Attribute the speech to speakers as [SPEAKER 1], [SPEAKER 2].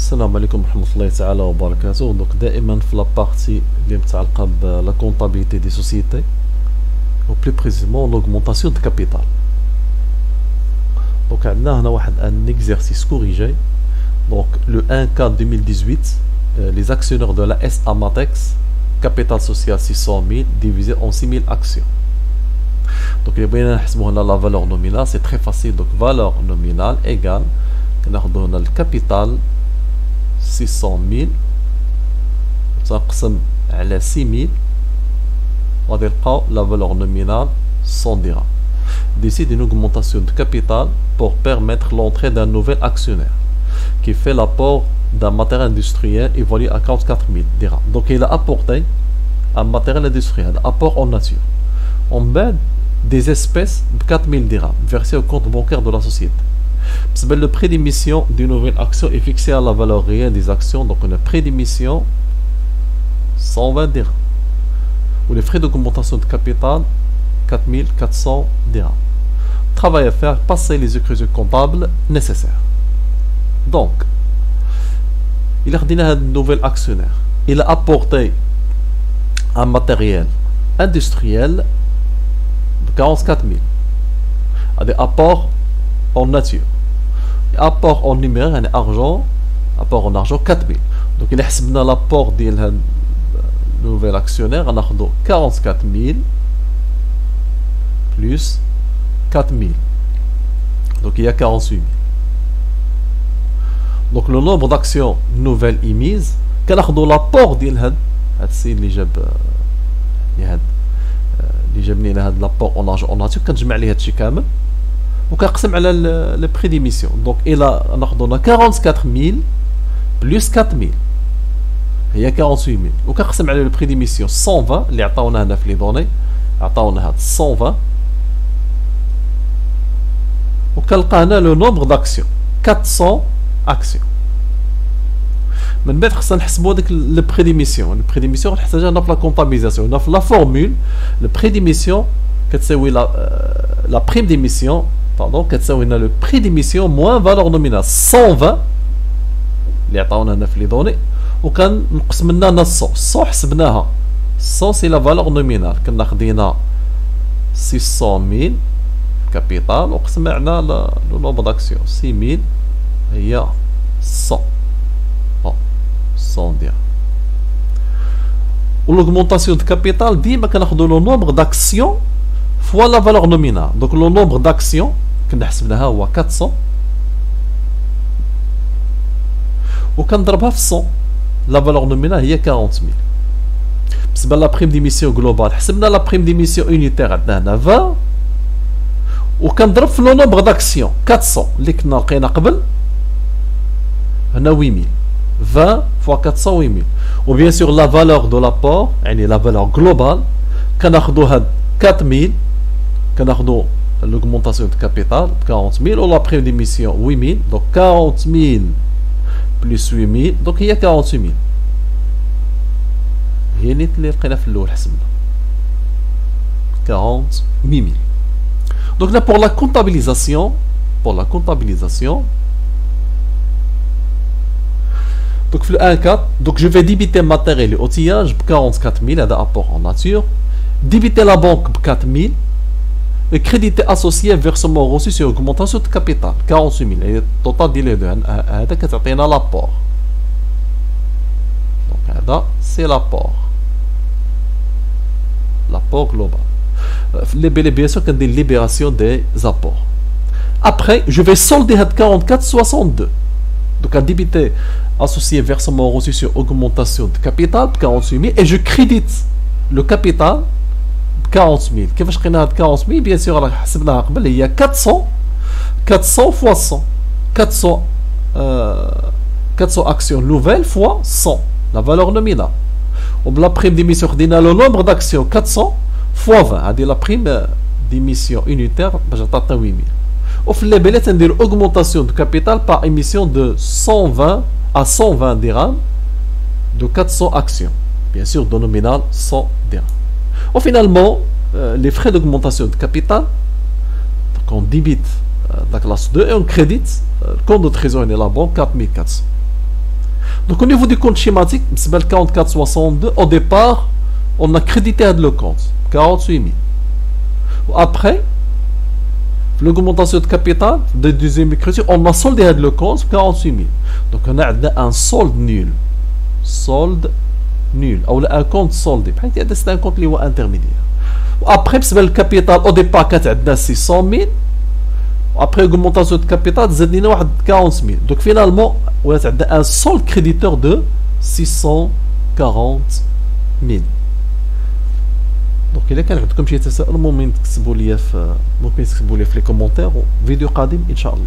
[SPEAKER 1] السلام عليكم ورحمة الله تعالى وبركاته. دونك دائما في لابارتي اللي متعلقة بلا كونطابيليتي دي سوسيتي و بلي بريسيزمون لوغمونطاسيون دو كابيتال. دونك عندنا هنا واحد ان اكزرسيس كوريجي. دونك لو 1 4 2018 les actionnaires de la SA Matex capital social 600 000 divisé en 6 000 actions. Donc il y a la valeur nominale, c'est très facile. Donc valeur nominale égale le capital 600 000 تنقسم على 6 000 غادي نلقاو la valeur nominale 100 dirhams. Décide une augmentation de capital pour permettre l'entrée d'un nouvel actionnaire qui fait l'apport d'un matériel industriel évalué à 44 000 dirhams. Donc il a apporté un matériel industriel, un apport en nature. On met des espèces de 4 000 dirhams versés au compte bancaire de la société. Le prix d'émission d'une nouvelle action est fixé à la valeur réelle des actions. Donc le prix d'émission 120 dirhams. Ou les frais d'augmentation de capital 4400 dirhams. Travail à faire, passer les écritures comptables nécessaires. Donc il a redonné un nouvel actionnaire. Il a apporté un matériel industriel de 44 000 à des apports en nature. Apport en numérique, un argent, apport en argent 4 000. Donc il a حسبنا l'apport ديال nouvel actionnaire, on a 44 000 plus 4 000. Donc il y a 48 000. Donc le nombre d'actions nouvelles émises, كناخذوا l'apport ديال هاد السيد اللي جاب اللي جاب لنا هاد l'apport en argent en nature كنجمع عليه هادشي كامل وكنقسم على le prix d'émission. Donc il a ناخذوا 44 000 plus 4 000 هي 48 000 وكنقسم على le prix d'émission 120 اللي عطاونا هنا في لي دوني عطاونا هاد 120 وكنلقى هنا لو نومبر داكسيون 400 اكسيون. من بعد خصنا نحسبوا داك لو بري ديميسيون. لو بري ديميسيون غنحتاجها هنا في لا كومطابيليزاسيون. هنا في لا فورمول لو بري ديميسيون كتساوي لا بريم ديميسيون كتساوي لنا لو بري ديميسيون موان فالور نومينال 120 اللي عطاونا هنا في لي دوني وكنقسم لنا 100 100 حسبناها 100 سي لا فالور نومينال كنا خدينا 600 000 كابيتال وقسمنا على لو نومبر داكسيون 6000 هي 100 100 ديال و l'augmentation de capital ديما كناخذوا لو نومبر داكسيون فوا لا فالور نومينال. دونك لو نومبر داكسيون كنا حسبناها هو 400 وكنضربها في 100 لا فالور نومينال هي 40000. بالنسبه لا بريم ديميسيون جلوبال حسبنا لا بريم ديميسيون يونيتير عندنا هنا 20 وكنضرب في لو نومبر داكسيون 400 اللي كنا لقينا قبل هنا 8000 20 fois 400 8000. و bien sûr la valeur de l'apport يعني la valeur globale كناخذوا هاد 4000 كناخذوا l'augmentation de capital 40000 و la prime d'émission 8000 donc 40000 plus 8000 donc هي 48000 هي نيت اللي لقينا في الاول حسبنا 48000. donc là pour la comptabilisation donc le 1-4, donc je vais débiter matériel et outillage 44 000 هذا apport en nature, débiter la banque 4 000 et créditer associé versement reçu sur augmentation de capital 48 000 et total ديال هذا كتعطينا l'apport. donc هذا c'est l'apport global. bien sûr كندير libération des apports. après je vais solder هاد 44 62 donc à débiter associé versement reçu sur augmentation de capital 48 000 et je crédite le capital 40 000. كيفاش لقينا هاد 40 000 bien sûr راه حسبناها قبل هي 400 fois 100 400 actions nouvelles fois 100 la valeur nominale. وبلا prime d'émission خدينا le nombre d'actions 400 fois 20 هذه la prime d'émission unitaire باش عطاتنا 8000. وفي الليبيلات ندير augmentation de capital par émission de 120 à 120 dirhams de 400 actions, bien sûr de nominal 100 dirhams. Ou finalement les frais d'augmentation de capital, donc on débite la classe 2 et on crédite le compte de trésorerie de la banque 4400. Donc au niveau du compte schématique, c'est le 4462. Au départ, on a crédité le compte 48 000. Après, l'augmentation de capital de deuxième crédit, on a soldé le compte 48 000. Donc on a un solde nul. Solde nul. Ou un compte soldé. C'est un compte qui est intermédiaire. Après, le capital, au départ, on a 600 000. Après augmentation de capital, on a 40 000. Donc finalement, on a un solde créditeur de 640 000. Donc il y a quelqu'un qui تسأل ممكن تكتبوا لي في les commentaires. Vidéo قادم إن شاء الله.